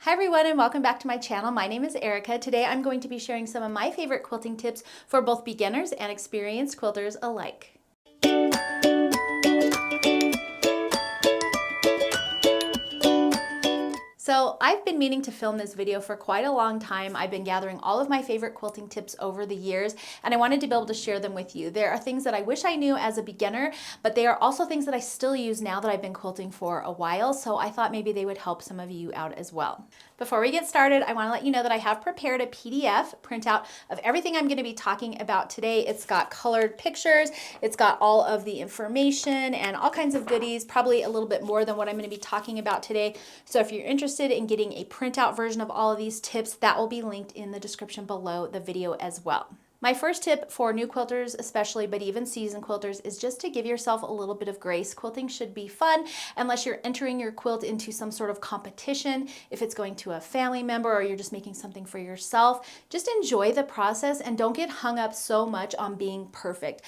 Hi everyone and welcome back to my channel. My name is Erica. Today I'm going to be sharing some of my favorite quilting tips for both beginners and experienced quilters alike. So I've been meaning to film this video for quite a long time. I've been gathering all of my favorite quilting tips over the years, and I wanted to be able to share them with you. There are things that I wish I knew as a beginner, but they are also things that I still use now that I've been quilting for a while, so I thought maybe they would help some of you out as well. Before we get started, I want to let you know that I have prepared a PDF printout of everything I'm going to be talking about today. It's got colored pictures, it's got all of the information and all kinds of goodies, probably a little bit more than what I'm going to be talking about today. So if you're interested in getting a printout version of all of these tips, that will be linked in the description below the video as well. My first tip for new quilters especially, but even seasoned quilters, is just to give yourself a little bit of grace. Quilting should be fun unless you're entering your quilt into some sort of competition. If it's going to a family member or you're just making something for yourself, just enjoy the process and don't get hung up so much on being perfect.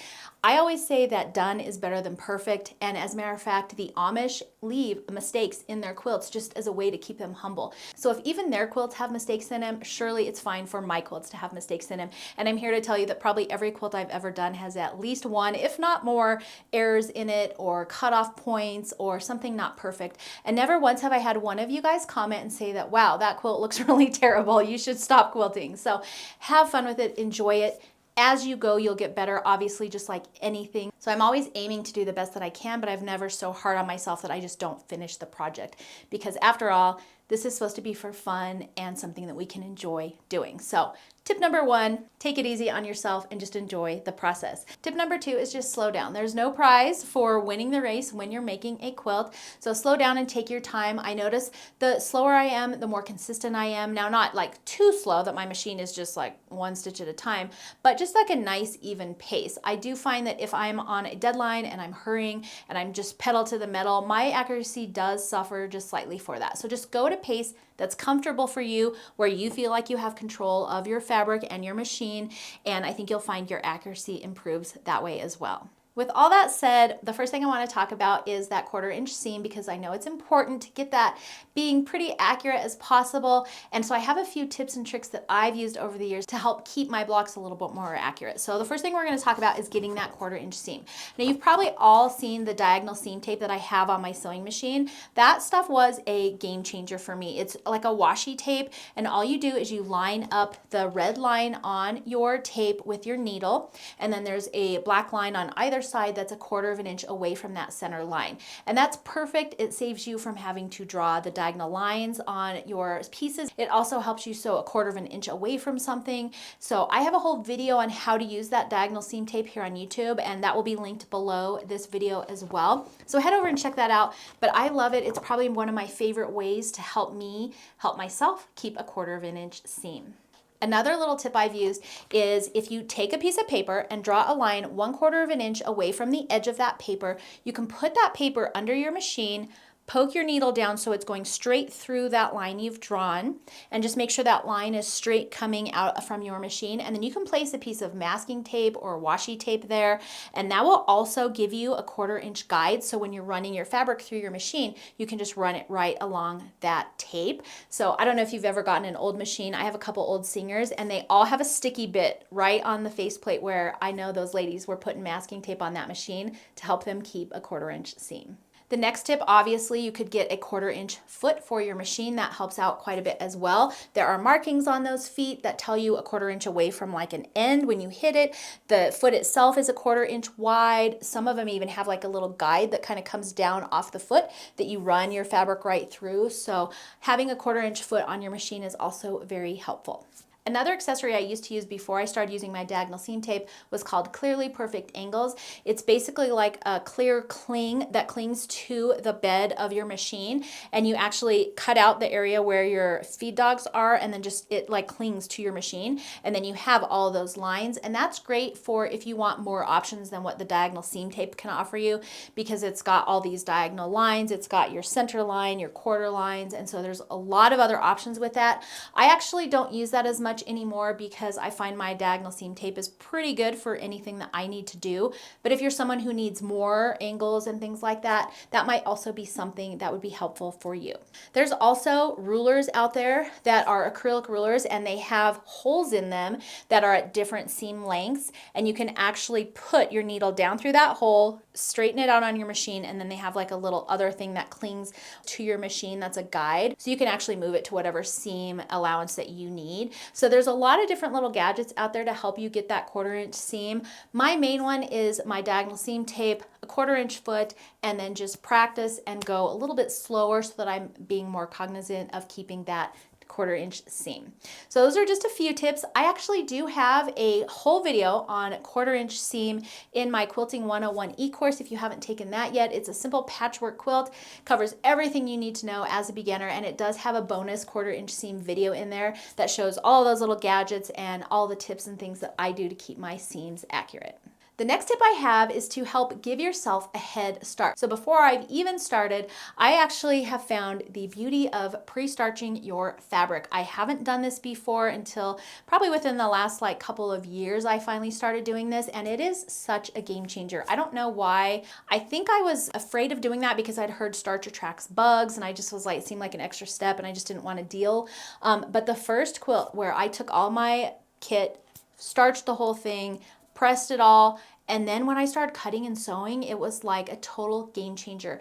I always say that done is better than perfect, and as a matter of fact, the Amish leave mistakes in their quilts just as a way to keep them humble. So if even their quilts have mistakes in them, surely it's fine for my quilts to have mistakes in them. And I'm here to tell you that probably every quilt I've ever done has at least one, if not more, errors in it or cutoff points or something not perfect. And never once have I had one of you guys comment and say that, wow, that quilt looks really terrible, you should stop quilting. So have fun with it, enjoy it. As you go, you'll get better, obviously, just like anything. So I'm always aiming to do the best that I can, but I've never so hard on myself that I just don't finish the project. Because after all, this is supposed to be for fun and something that we can enjoy doing. So tip number one, take it easy on yourself and just enjoy the process. Tip number two is just slow down. There's no prize for winning the race when you're making a quilt. So slow down and take your time. I notice the slower I am, the more consistent I am. Now, not like too slow that my machine is just like one stitch at a time, but just like a nice even pace. I do find that if I'm on a deadline and I'm hurrying and I'm just pedal to the metal, my accuracy does suffer just slightly for that. So just go at a pace that's comfortable for you, where you feel like you have control of your fabric and your machine, and I think you'll find your accuracy improves that way as well. With all that said, the first thing I want to talk about is that 1/4 inch seam, because I know it's important to get that being pretty accurate as possible. And so I have a few tips and tricks that I've used over the years to help keep my blocks a little bit more accurate. So the first thing we're going to talk about is getting that 1/4 inch seam. Now you've probably all seen the diagonal seam tape that I have on my sewing machine. That stuff was a game changer for me. It's like a washi tape, and all you do is you line up the red line on your tape with your needle, and then there's a black line on either side that's a 1/4 inch away from that center line. And that's perfect. It saves you from having to draw the diagonal lines on your pieces. It also helps you sew a 1/4 inch away from something. So I have a whole video on how to use that diagonal seam tape here on YouTube, and that will be linked below this video as well. So head over and check that out. But I love it. It's probably one of my favorite ways to help me help myself keep a 1/4 inch seam. Another little tip I've used is if you take a piece of paper and draw a line 1/4 inch away from the edge of that paper, you can put that paper under your machine, poke your needle down so it's going straight through that line you've drawn, and just make sure that line is straight coming out from your machine. And then you can place a piece of masking tape or washi tape there, and that will also give you a 1/4 inch guide. So when you're running your fabric through your machine, you can just run it right along that tape. So I don't know if you've ever gotten an old machine. I have a couple old Singers, and they all have a sticky bit right on the faceplate where I know those ladies were putting masking tape on that machine to help them keep a 1/4 inch seam. The next tip, obviously, you could get a 1/4 inch foot for your machine. That helps out quite a bit as well. There are markings on those feet that tell you a 1/4 inch away from like an end when you hit it. The foot itself is a 1/4 inch wide. Some of them even have like a little guide that kind of comes down off the foot that you run your fabric right through. So having a 1/4 inch foot on your machine is also very helpful. Another accessory I used to use before I started using my diagonal seam tape was called Clearly Perfect Angles. It's basically like a clear cling that clings to the bed of your machine, and you actually cut out the area where your feed dogs are, and then just it like clings to your machine, and then you have all of those lines. And that's great for if you want more options than what the diagonal seam tape can offer you, because it's got all these diagonal lines, it's got your center line, your quarter lines, and so there's a lot of other options with that. I actually don't use that as much much anymore because I find my diagonal seam tape is pretty good for anything that I need to do. But if you're someone who needs more angles and things like that, that might also be something that would be helpful for you. There's also rulers out there that are acrylic rulers, and they have holes in them that are at different seam lengths, and you can actually put your needle down through that hole, straighten it out on your machine, and then they have like a little other thing that clings to your machine that's a guide, so you can actually move it to whatever seam allowance that you need. So there's a lot of different little gadgets out there to help you get that 1/4 inch seam. My main one is my diagonal seam tape, a 1/4 inch foot, and then just practice and go a little bit slower so that I'm being more cognizant of keeping that 1/4 inch seam. So those are just a few tips. I actually do have a whole video on 1/4 inch seam in my Quilting 101 e-course. If you haven't taken that yet, it's a simple patchwork quilt, covers everything you need to know as a beginner, and it does have a bonus 1/4 inch seam video in there that shows all those little gadgets and all the tips and things that I do to keep my seams accurate. The next tip I have is to help give yourself a head start. So before I've even started, I actually have found the beauty of pre-starching your fabric. I haven't done this before until probably within the last like couple of years I finally started doing this, and it is such a game changer. I don't know why. I think I was afraid of doing that because I'd heard starch attracts bugs, and I just was like, it seemed like an extra step and I just didn't want to deal. But the first quilt where I took all my kit, starched the whole thing, pressed it all, and then when I started cutting and sewing, it was like a total game changer.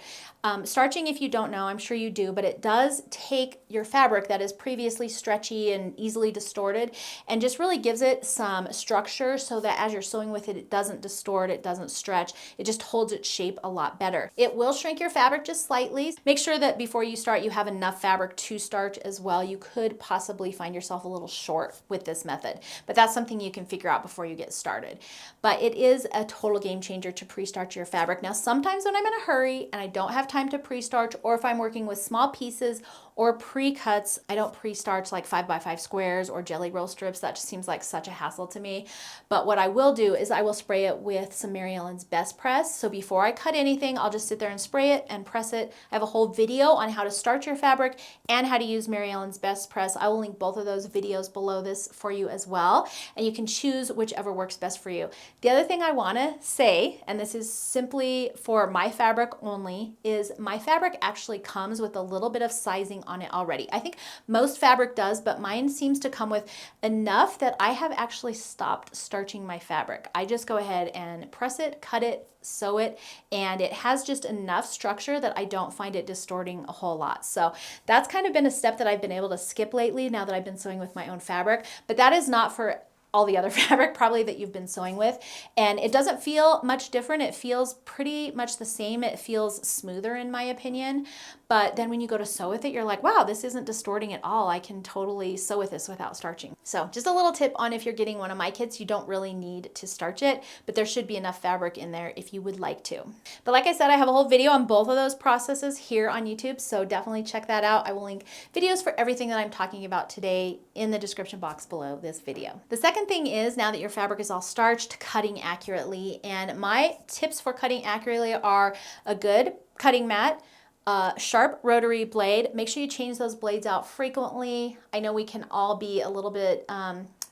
Starching, if you don't know, I'm sure you do, but it does take your fabric that is previously stretchy and easily distorted and just really gives it some structure so that as you're sewing with it, it doesn't distort, it doesn't stretch, it just holds its shape a lot better. It will shrink your fabric just slightly. Make sure that before you start, you have enough fabric to starch as well. You could possibly find yourself a little short with this method, but that's something you can figure out before you get started. But it is a total game changer to pre-starch your fabric. Now, sometimes when I'm in a hurry and I don't have time to pre-starch, or if I'm working with small pieces or pre-cuts, I don't pre-starch like 5x5 squares or jelly roll strips. That just seems like such a hassle to me. But what I will do is I will spray it with some Mary Ellen's Best Press. So before I cut anything, I'll just sit there and spray it and press it. I have a whole video on how to starch your fabric and how to use Mary Ellen's Best Press. I will link both of those videos below this for you as well, and you can choose whichever works best for you. The other thing I want to say, and this is simply for my fabric only, is my fabric actually comes with a little bit of sizing on it already. I think most fabric does, but mine seems to come with enough that I have actually stopped starching my fabric. I just go ahead and press it, cut it, sew it, and it has just enough structure that I don't find it distorting a whole lot. So that's kind of been a step that I've been able to skip lately now that I've been sewing with my own fabric, but that is not for all the other fabric probably that you've been sewing with, and it doesn't feel much different. It feels pretty much the same. It feels smoother in my opinion, but then when you go to sew with it, you're like, wow, this isn't distorting at all. I can totally sew with this without starching. So just a little tip on if you're getting one of my kits, you don't really need to starch it, but there should be enough fabric in there if you would like to. But like I said, I have a whole video on both of those processes here on YouTube, so definitely check that out. I will link videos for everything that I'm talking about today in the description box below this video. The second thing is, now that your fabric is all starched, cutting accurately. And my tips for cutting accurately are a good cutting mat, a sharp rotary blade. Make sure you change those blades out frequently. I know we can all be a little bit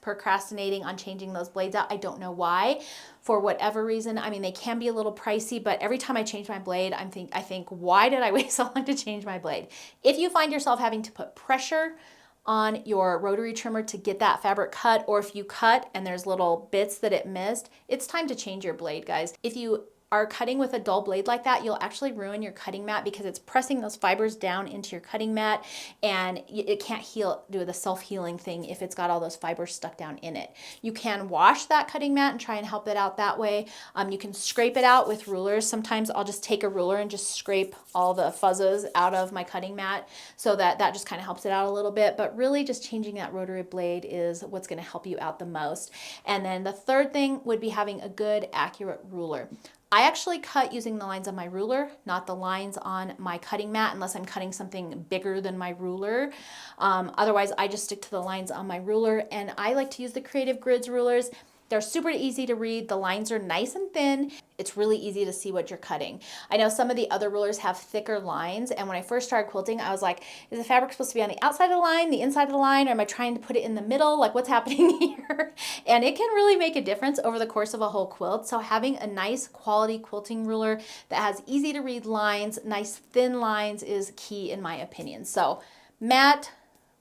procrastinating on changing those blades out. I don't know why, for whatever reason. I mean, they can be a little pricey, but every time I change my blade, I think, why did I wait so long to change my blade? If you find yourself having to put pressure on your rotary trimmer to get that fabric cut, or if you cut and there's little bits that it missed, it's time to change your blade, guys. If you are cutting with a dull blade like that, you'll actually ruin your cutting mat because it's pressing those fibers down into your cutting mat, and it can't do the self-healing thing if it's got all those fibers stuck down in it. You can wash that cutting mat and try and help it out that way. You can scrape it out with rulers. Sometimes I'll just take a ruler and just scrape all the fuzzes out of my cutting mat, so that just kind of helps it out a little bit. But really just changing that rotary blade is what's going to help you out the most. And then the third thing would be having a good accurate ruler. I actually cut using the lines on my ruler, not the lines on my cutting mat, unless I'm cutting something bigger than my ruler. Otherwise, I just stick to the lines on my ruler, and I like to use the Creative Grids rulers. They're super easy to read. The lines are nice and thin. It's really easy to see what you're cutting. I know some of the other rulers have thicker lines, and when I first started quilting, I was like, is the fabric supposed to be on the outside of the line, the inside of the line, or am I trying to put it in the middle? Like, what's happening here? And it can really make a difference over the course of a whole quilt. So having a nice quality quilting ruler that has easy to read lines, nice thin lines is key in my opinion. So matte,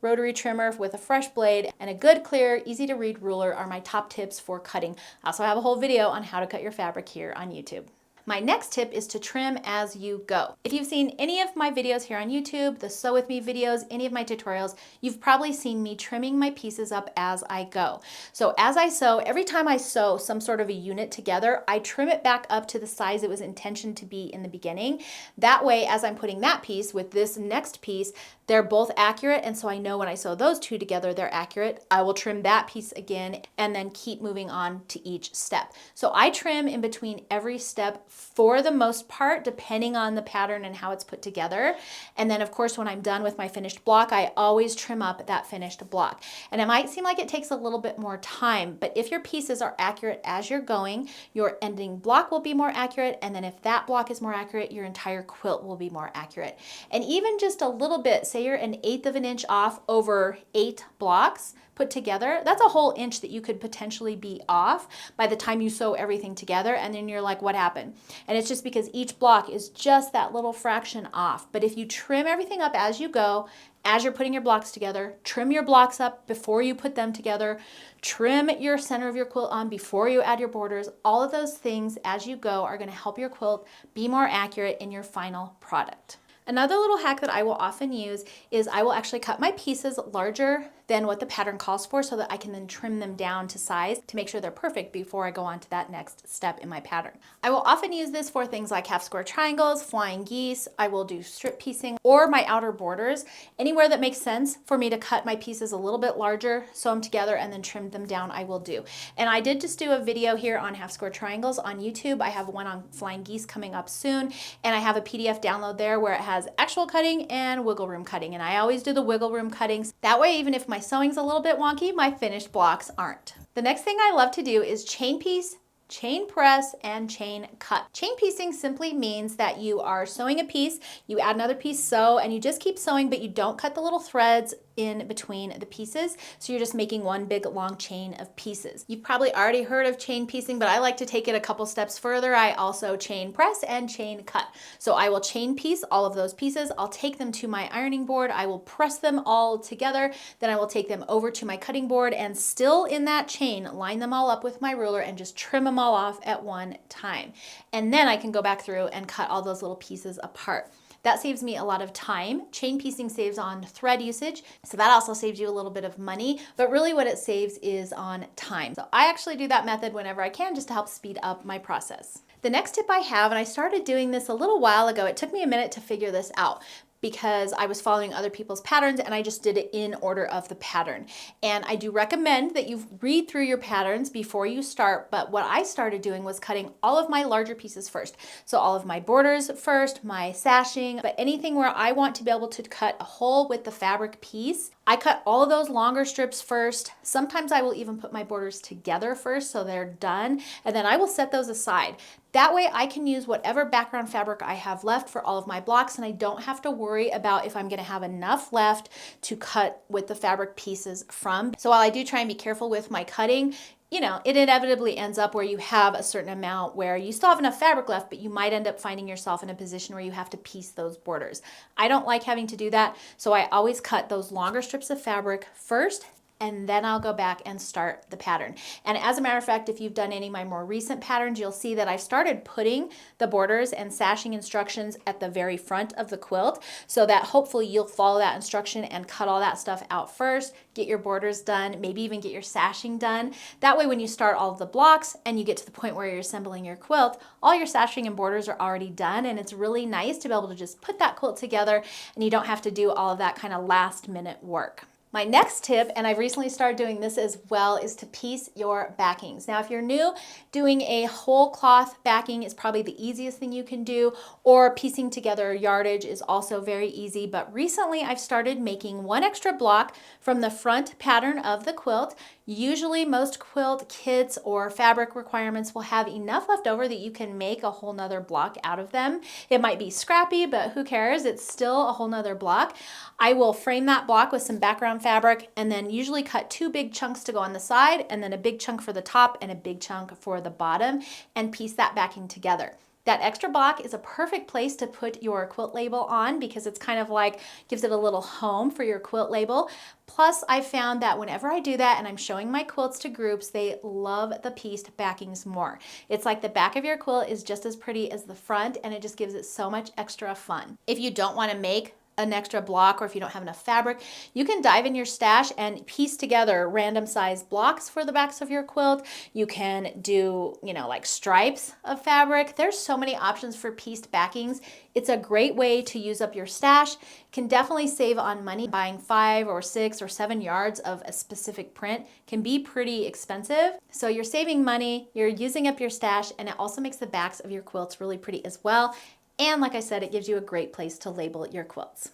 rotary trimmer with a fresh blade, and a good, clear, easy to read ruler are my top tips for cutting. I also have a whole video on how to cut your fabric here on YouTube. My next tip is to trim as you go. If you've seen any of my videos here on YouTube, the Sew With Me videos, any of my tutorials, you've probably seen me trimming my pieces up as I go. So as I sew, every time I sew some sort of a unit together, I trim it back up to the size it was intentioned to be in the beginning. That way, as I'm putting that piece with this next piece, they're both accurate, and so I know when I sew those two together, they're accurate. I will trim that piece again and then keep moving on to each step. So I trim in between every step for the most part, depending on the pattern and how it's put together. And then of course, when I'm done with my finished block, I always trim up that finished block. And it might seem like it takes a little bit more time, but if your pieces are accurate as you're going, your ending block will be more accurate. And then if that block is more accurate, your entire quilt will be more accurate. And even just a little bit, say you're 1/8 of an inch off over 8 blocks put together, that's a whole inch that you could potentially be off by the time you sew everything together, and then you're like, what happened? And it's just because each block is just that little fraction off. But if you trim everything up as you go, as you're putting your blocks together, trim your blocks up before you put them together, trim your center of your quilt on before you add your borders, all of those things as you go are going to help your quilt be more accurate in your final product. Another little hack that I will often use is I will actually cut my pieces larger than what the pattern calls for so that I can then trim them down to size to make sure they're perfect before I go on to that next step in my pattern. I will often use this for things like half square triangles, flying geese. I will do strip piecing or my outer borders. Anywhere that makes sense for me to cut my pieces a little bit larger, sew them together, and then trim them down, I will do. And I did just do a video here on half square triangles on YouTube. I have one on flying geese coming up soon, and I have a PDF download there where it has actual cutting and wiggle room cutting. And I always do the wiggle room cuttings. That way, even if my sewing's a little bit wonky, my finished blocks aren't. The next thing I love to do is chain piece, chain press, and chain cut. Chain piecing simply means that you are sewing a piece, you add another piece, sew, and you just keep sewing, but you don't cut the little threads in between the pieces. So you're just making one big long chain of pieces. You've probably already heard of chain piecing, but I like to take it a couple steps further. I also chain press and chain cut. So I will chain piece all of those pieces. I'll take them to my ironing board. I will press them all together. Then I will take them over to my cutting board and still in that chain, line them all up with my ruler and just trim them all off at one time. And then I can go back through and cut all those little pieces apart. That saves me a lot of time. Chain piecing saves on thread usage, so that also saves you a little bit of money, but really what it saves is on time. So I actually do that method whenever I can just to help speed up my process. The next tip I have, and I started doing this a little while ago, it took me a minute to figure this out, because I was following other people's patterns and I just did it in order of the pattern. And I do recommend that you read through your patterns before you start, but what I started doing was cutting all of my larger pieces first. So all of my borders first, my sashing, but anything where I want to be able to cut a hole with the fabric piece, I cut all of those longer strips first. Sometimes I will even put my borders together first so they're done, and then I will set those aside. That way I can use whatever background fabric I have left for all of my blocks, and I don't have to worry about if I'm going to have enough left to cut with the fabric pieces from. So while I do try and be careful with my cutting, you know, it inevitably ends up where you have a certain amount where you still have enough fabric left, but you might end up finding yourself in a position where you have to piece those borders. I don't like having to do that, so I always cut those longer strips of fabric first, and then I'll go back and start the pattern. And as a matter of fact, if you've done any of my more recent patterns, you'll see that I've started putting the borders and sashing instructions at the very front of the quilt, so that hopefully you'll follow that instruction and cut all that stuff out first, get your borders done, maybe even get your sashing done. That way when you start all of the blocks and you get to the point where you're assembling your quilt, all your sashing and borders are already done, and it's really nice to be able to just put that quilt together and you don't have to do all of that kind of last minute work. My next tip, and I've recently started doing this as well, is to piece your backings. Now, if you're new, doing a whole cloth backing is probably the easiest thing you can do, or piecing together yardage is also very easy. But recently I've started making one extra block from the front pattern of the quilt. Usually most quilt kits or fabric requirements will have enough left over that you can make a whole nother block out of them. It might be scrappy, but who cares? It's still a whole nother block. I will frame that block with some background fabric and then usually cut 2 big chunks to go on the side and then a big chunk for the top and a big chunk for the bottom and piece that backing together. That extra block is a perfect place to put your quilt label on because it's kind of like gives it a little home for your quilt label. Plus, I found that whenever I do that and I'm showing my quilts to groups, they love the pieced backings more. It's like the back of your quilt is just as pretty as the front and it just gives it so much extra fun. If you don't want to make an extra block or if you don't have enough fabric, you can dive in your stash and piece together random size blocks for the backs of your quilt. You can do, like stripes of fabric. There's so many options for pieced backings. It's a great way to use up your stash. Can definitely save on money. Buying 5 or 6 or 7 yards of a specific print can be pretty expensive. So you're saving money, you're using up your stash, and it also makes the backs of your quilts really pretty as well. And like I said, it gives you a great place to label your quilts.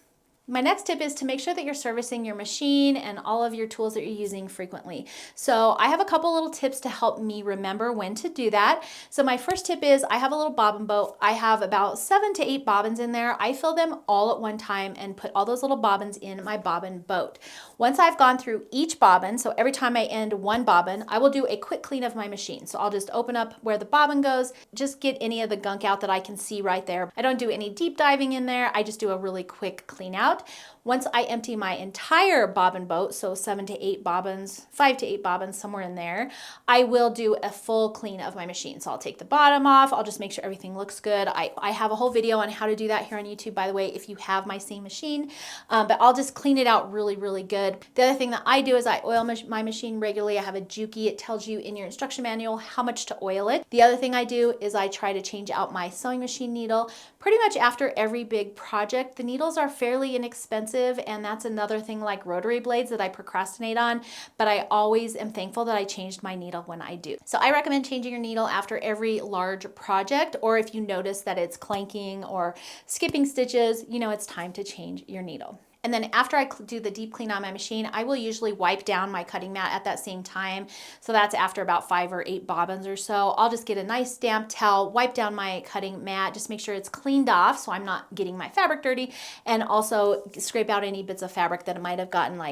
My next tip is to make sure that you're servicing your machine and all of your tools that you're using frequently. So I have a couple little tips to help me remember when to do that. So my first tip is I have a little bobbin boat. I have about 7 to 8 bobbins in there. I fill them all at one time and put all those little bobbins in my bobbin boat. Once I've gone through each bobbin, so every time I end one bobbin, I will do a quick clean of my machine. So I'll just open up where the bobbin goes, just get any of the gunk out that I can see right there. I don't do any deep diving in there. I just do a really quick clean out. Once I empty my entire bobbin boat, so 7 to 8 bobbins, 5 to 8 bobbins, somewhere in there, I will do a full clean of my machine. So I'll take the bottom off. I'll just make sure everything looks good. I have a whole video on how to do that here on YouTube, by the way, if you have my same machine, but I'll just clean it out really, really good. The other thing that I do is I oil my machine regularly. I have a Juki. It tells you in your instruction manual how much to oil it. The other thing I do is I try to change out my sewing machine needle pretty much after every big project. The needles are fairly inexpensive, and that's another thing like rotary blades that I procrastinate on, but I always am thankful that I changed my needle when I do. So I recommend changing your needle after every large project, or if you notice that it's clanking or skipping stitches, it's time to change your needle. And then after I do the deep clean on my machine, I will usually wipe down my cutting mat at that same time. So that's after about 5 or 8 bobbins or so. I'll just get a nice damp towel, wipe down my cutting mat, just make sure it's cleaned off so I'm not getting my fabric dirty, and also scrape out any bits of fabric that might have gotten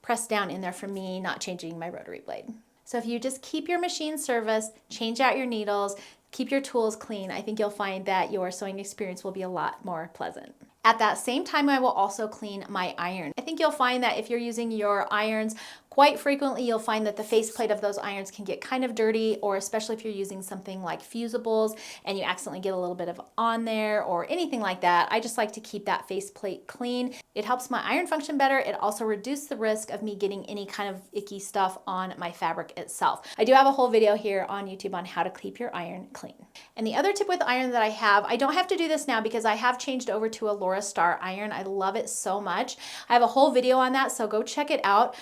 pressed down in there from me not changing my rotary blade. So if you just keep your machine serviced, change out your needles, keep your tools clean, I think you'll find that your sewing experience will be a lot more pleasant. At that same time, I will also clean my iron. I think you'll find that if you're using your irons quite frequently, you'll find that the faceplate of those irons can get kind of dirty, or especially if you're using something like fusibles and you accidentally get a little bit of on there or anything like that. I just like to keep that faceplate clean. It helps my iron function better. It also reduces the risk of me getting any kind of icky stuff on my fabric itself. I do have a whole video here on YouTube on how to keep your iron clean. And the other tip with iron that I don't have to do this now because I have changed over to a Laura Star iron. I love it so much. I have a whole video on that, so go check it out.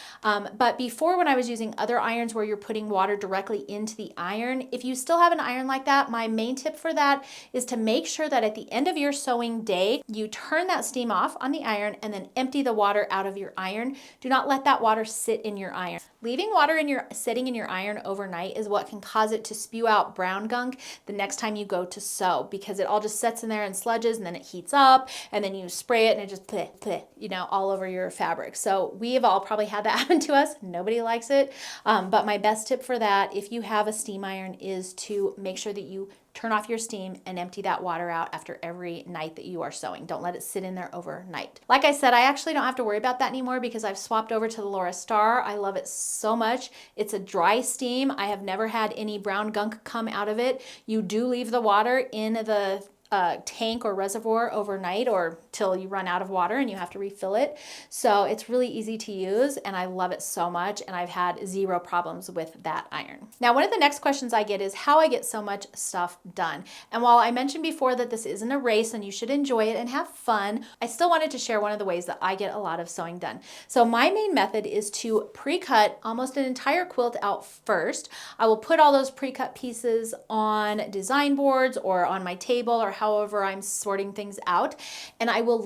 But before, when I was using other irons where you're putting water directly into the iron, if you still have an iron like that, my main tip for that is to make sure that at the end of your sewing day, you turn that steam off on the iron and then empty the water out of your iron. Do not let that water sit in your iron. Leaving water sitting in your iron overnight is what can cause it to spew out brown gunk the next time you go to sew, because it all just sits in there and sludges, and then it heats up, and then you spray it and it just all over your fabric. So we have all probably had that happen to us. Nobody likes it. But my best tip for that, if you have a steam iron, is to make sure that you turn off your steam and empty that water out after every night that you are sewing. Don't let it sit in there overnight. Like I said, I actually don't have to worry about that anymore because I've swapped over to the Laura Star. I love it so much. It's a dry steam. I have never had any brown gunk come out of it. You do leave the water in the tank or reservoir overnight or till you run out of water and you have to refill it. So it's really easy to use and I love it so much, and I've had zero problems with that iron. Now, one of the next questions I get is how I get so much stuff done. And while I mentioned before that this isn't a race and you should enjoy it and have fun, I still wanted to share one of the ways that I get a lot of sewing done. So my main method is to pre-cut almost an entire quilt out first. I will put all those pre-cut pieces on design boards or on my table or however I'm sorting things out, and I will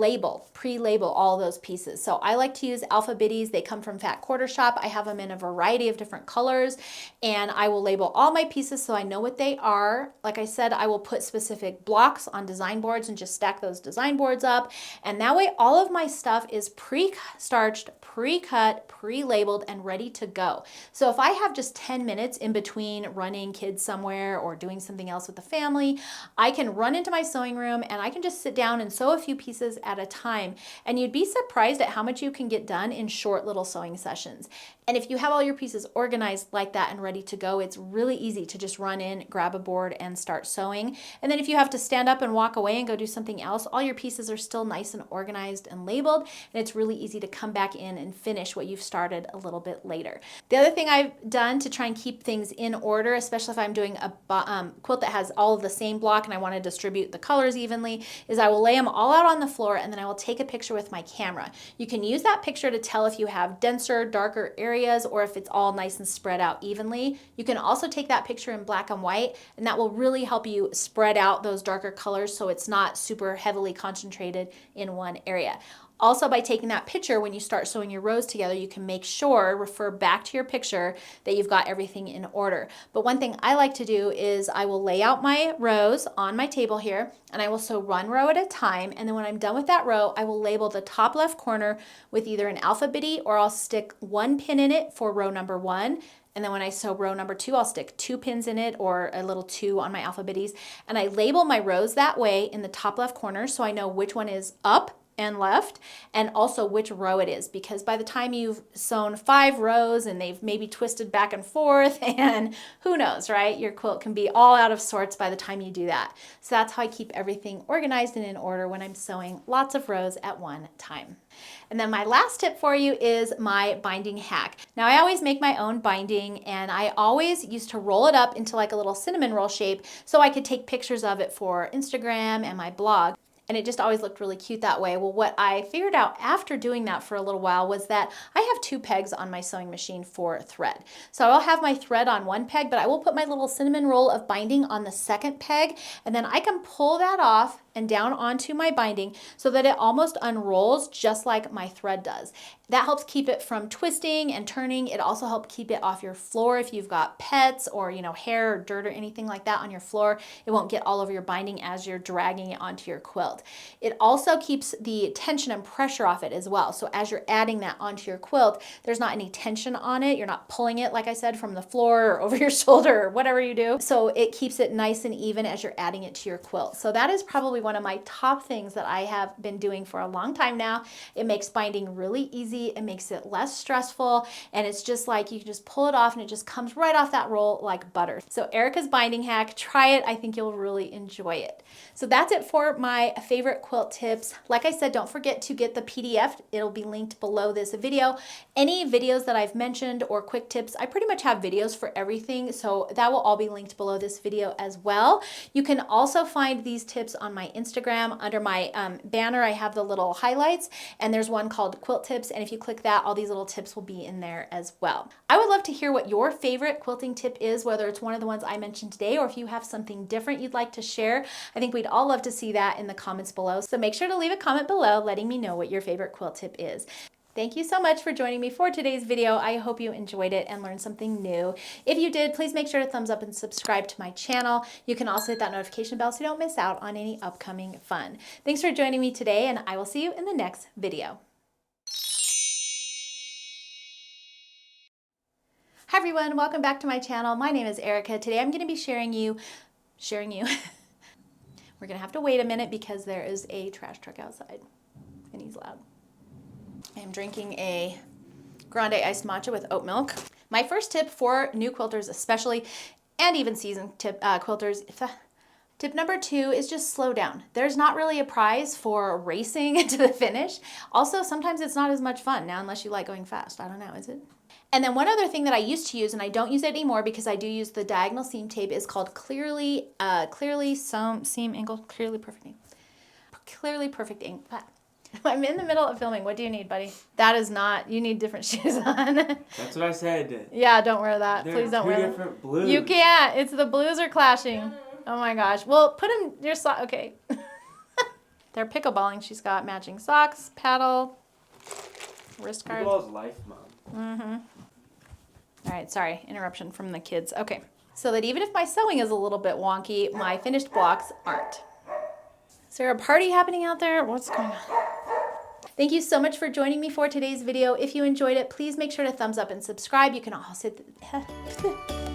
pre-label all those pieces. So I like to use Alpha Biddies. They come from Fat Quarter Shop. I have them in a variety of different colors, and I will label all my pieces so I know what they are. Like I said, I will put specific blocks on design boards and just stack those design boards up, and that way all of my stuff is pre-starched, pre-cut, pre-labeled, and ready to go. So if I have just 10 minutes in between running kids somewhere or doing something else with the family, I can run into my sewing room and I can just sit down and sew a few pieces at a time. And you'd be surprised at how much you can get done in short little sewing sessions. And if you have all your pieces organized like that and ready to go, it's really easy to just run in, grab a board, and start sewing. And then if you have to stand up and walk away and go do something else, all your pieces are still nice and organized and labeled, and it's really easy to come back in and finish what you've started a little bit later. The other thing I've done to try and keep things in order, especially if I'm doing a quilt that has all of the same block and I want to distribute the colors evenly, is I will lay them all out on the floor and then I will take a picture with my camera. You can use that picture to tell if you have denser, darker areas or if it's all nice and spread out evenly. You can also take that picture in black and white, and that will really help you spread out those darker colors so it's not super heavily concentrated in one area. Also, by taking that picture, when you start sewing your rows together, you can make sure, refer back to your picture, that you've got everything in order. But one thing I like to do is I will lay out my rows on my table here, and I will sew one row at a time. And then when I'm done with that row, I will label the top left corner with either an Alpha Biddy or I'll stick one pin in it for row number 1. And then when I sew row number 2, I'll stick 2 pins in it or a little 2 on my Alpha Biddies. And I label my rows that way in the top left corner so I know which one is up and left, and also which row it is, because by the time you've sewn 5 rows and they've maybe twisted back and forth and who knows, right? Your quilt can be all out of sorts by the time you do that. So that's how I keep everything organized and in order when I'm sewing lots of rows at one time. And then my last tip for you is my binding hack. Now I always make my own binding, and I always used to roll it up into like a little cinnamon roll shape so I could take pictures of it for Instagram and my blog. And it just always looked really cute that way. Well, what I figured out after doing that for a little while was that I have 2 pegs on my sewing machine for thread. So I'll have my thread on one peg, but I will put my little cinnamon roll of binding on the second peg, and then I can pull that off and down onto my binding so that it almost unrolls just like my thread does. That helps keep it from twisting and turning. It also helps keep it off your floor if you've got pets or hair or dirt or anything like that on your floor. It won't get all over your binding as you're dragging it onto your quilt. It also keeps the tension and pressure off it as well. So as you're adding that onto your quilt, there's not any tension on it. You're not pulling it, like I said, from the floor or over your shoulder or whatever you do. So it keeps it nice and even as you're adding it to your quilt. So that is probably one of my top things that I have been doing for a long time now. It makes binding really easy. It makes it less stressful, and it's just like you can just pull it off and it just comes right off that roll like butter. So Erica's binding hack, try it. I think you'll really enjoy it. So that's it for my favorite quilt tips. Like I said, don't forget to get the PDF. It'll be linked below this video. Any videos that I've mentioned or quick tips, I pretty much have videos for everything, so that will all be linked below this video as well. You can also find these tips on my Instagram. Under my banner, I have the little highlights, and there's one called Quilt Tips, and if you click that, all these little tips will be in there as well. I would love to hear what your favorite quilting tip is, whether it's one of the ones I mentioned today or if you have something different you'd like to share. I think we'd all love to see that in the comments below, so make sure to leave a comment below letting me know what your favorite quilt tip is. Thank you so much for joining me for today's video. I hope you enjoyed it and learned something new. If you did, please make sure to thumbs up and subscribe to my channel. You can also hit that notification bell so you don't miss out on any upcoming fun. Thanks for joining me today, and I will see you in the next video. Hi everyone, welcome back to my channel. My name is Erica. Today I'm going to be sharing you. We're going to have to wait a minute because there is a trash truck outside and he's loud. I am drinking a grande iced matcha with oat milk. My first tip for new quilters especially, and even seasoned quilters, Tip number 2 is just slow down. There's not really a prize for racing to the finish. Also, sometimes it's not as much fun now unless you like going fast. I don't know, is it? And then one other thing that I used to use, and I don't use it anymore because I do use the diagonal seam tape, is called Clearly Seam Angle, Clearly Perfect Angle. Clearly Perfect Angle. I'm in the middle of filming. What do you need, buddy? That is not, you need different shoes on. That's what I said. Yeah, don't wear that. Please don't wear that. They're two different blues. You can't. It's the blues are clashing. Oh my gosh. Well, put them, your sock, okay. They're pickleballing. She's got matching socks, paddle, wrist guard. Pickleball's life, Mom. Mm-hmm. All right, sorry, interruption from the kids. Okay, so that even if my sewing is a little bit wonky, my finished blocks aren't. Is there a party happening out there? What's going on? Thank you so much for joining me for today's video. If you enjoyed it, please make sure to thumbs up and subscribe. You can also hit the